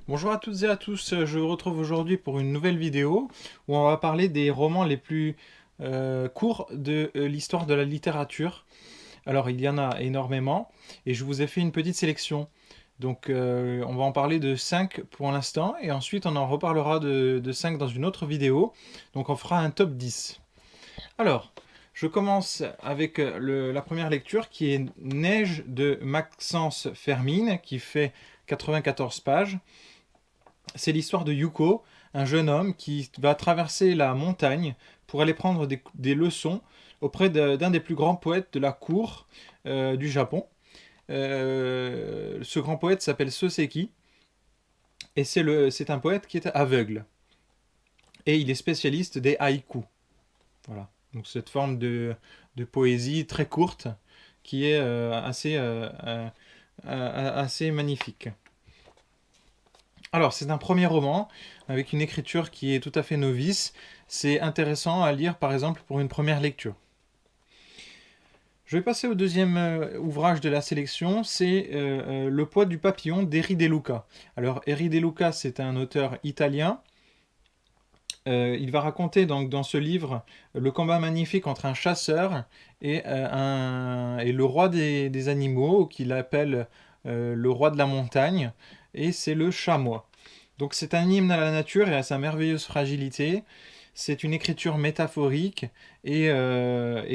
Bonjour à toutes et à tous, je vous retrouve aujourd'hui pour une nouvelle vidéo où on va parler des romans les plus courts de l'histoire de la littérature. Alors il y en a énormément et je vous ai fait une petite sélection. Donc on va en parler de 5 pour l'instant et ensuite on en reparlera de 5 dans une autre vidéo. Donc on fera un top 10. Alors, je commence avec la première lecture qui est Neige de Maxence Fermine qui fait 94 pages. C'est l'histoire de Yuko, un jeune homme qui va traverser la montagne pour aller prendre des leçons auprès d'un des plus grands poètes de la cour du Japon. Ce grand poète s'appelle Soseki et c'est un poète qui est aveugle. Et il est spécialiste des haïkus. Voilà. Donc cette forme de poésie très courte qui est assez magnifique. Alors, c'est un premier roman avec une écriture qui est tout à fait novice. C'est intéressant à lire, par exemple, pour une première lecture. Je vais passer au deuxième ouvrage de la sélection, c'est Le poids du papillon d'Eri De Luca. Alors, Eri De Luca, c'est un auteur italien. Il va raconter donc dans ce livre le combat magnifique entre un chasseur et le roi des animaux, qu'il appelle le roi de la montagne, et c'est le chamois. Donc c'est un hymne à la nature et à sa merveilleuse fragilité. C'est une écriture métaphorique et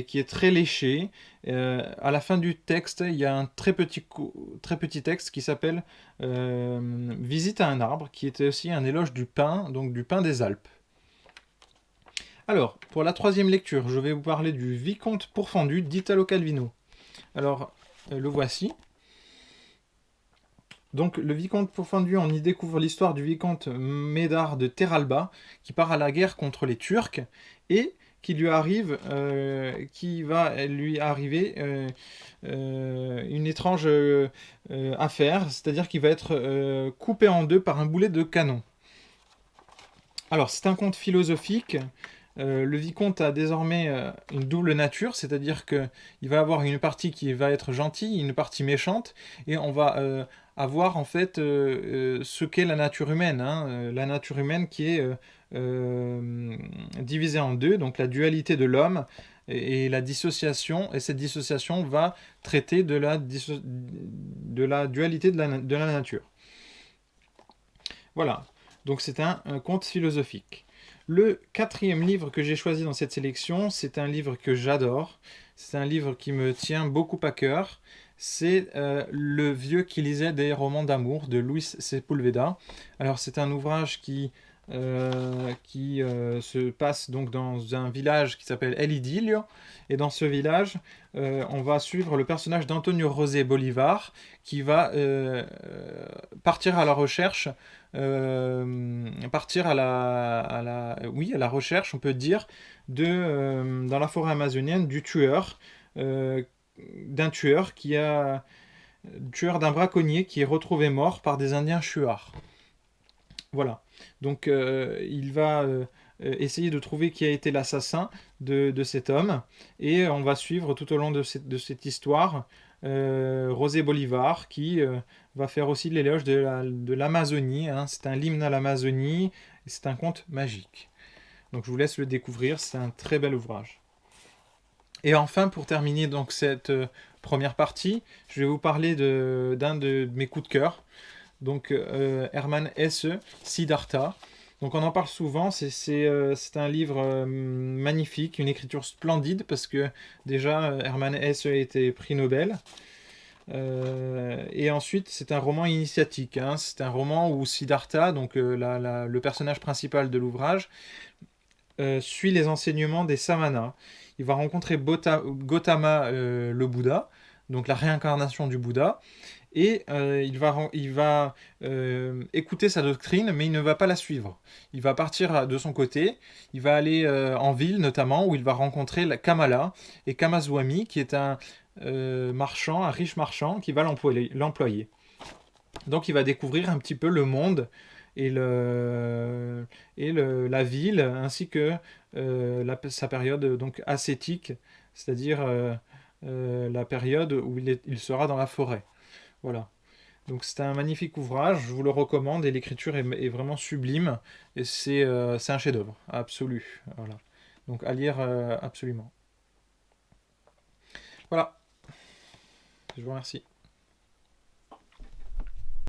qui est très léchée. À la fin du texte, il y a un très petit texte qui s'appelle Visite à un arbre, qui était aussi un éloge du pin, donc du pin des Alpes. Alors, pour la troisième lecture, je vais vous parler du Vicomte pourfendu d'Italo Calvino. Alors, le voici. Donc, le Vicomte pourfendu, on y découvre l'histoire du Vicomte Médard de Terralba, qui part à la guerre contre les Turcs et qui va lui arriver une étrange affaire, c'est-à-dire qu'il va être coupé en deux par un boulet de canon. Alors, c'est un conte philosophique. Le vicomte a désormais une double nature, c'est-à-dire qu'il va avoir une partie qui va être gentille, une partie méchante, et on va avoir en fait ce qu'est la nature humaine, hein, la nature humaine qui est divisée en deux, donc la dualité de l'homme et la dissociation, et cette dissociation va traiter de la dualité de la nature. Voilà, donc c'est un conte philosophique. Le quatrième livre que j'ai choisi dans cette sélection, c'est un livre que j'adore. C'est un livre qui me tient beaucoup à cœur. C'est Le vieux qui lisait des romans d'amour de Luis Sepulveda. Alors c'est un ouvrage qui se passe donc dans un village qui s'appelle El Idilio. Et dans ce village, on va suivre le personnage d'Antonio José Bolivar qui va partir à la recherche partir à la recherche, on peut dire, dans la forêt amazonienne euh, d'un tueur d'un braconnier qui est retrouvé mort par des Indiens Shuar. Voilà. Donc il va essayer de trouver qui a été l'assassin de cet homme et on va suivre tout au long de cette histoire Rosé Bolivar qui va faire aussi l'éloge de l'Amazonie, hein. C'est un hymne à l'Amazonie et c'est un conte magique. Donc je vous laisse le découvrir, c'est un très bel ouvrage. Et enfin, pour terminer donc cette première partie, je vais vous parler d'un de mes coups de cœur, donc Hermann Hesse, Siddhartha. Donc on en parle souvent, c'est un livre magnifique, une écriture splendide, parce que déjà Hermann Hesse a été prix Nobel. Et ensuite, c'est un roman initiatique, hein. C'est un roman où Siddhartha, donc le personnage principal de l'ouvrage, suit les enseignements des samanas. Il va rencontrer Gautama le Bouddha, donc la réincarnation du Bouddha, et il va écouter sa doctrine, mais il ne va pas la suivre. Il va partir de son côté, il va aller en ville notamment, où il va rencontrer la Kamala et Kamaswami, qui est un riche marchand, qui va l'employer. Donc il va découvrir un petit peu le monde et, la ville, ainsi que sa période donc ascétique, c'est-à-dire la période où il sera dans la forêt. Voilà. Donc c'est un magnifique ouvrage, je vous le recommande, et l'écriture est vraiment sublime, et c'est un chef-d'œuvre absolu. Voilà. Donc à lire absolument. Voilà, je vous remercie.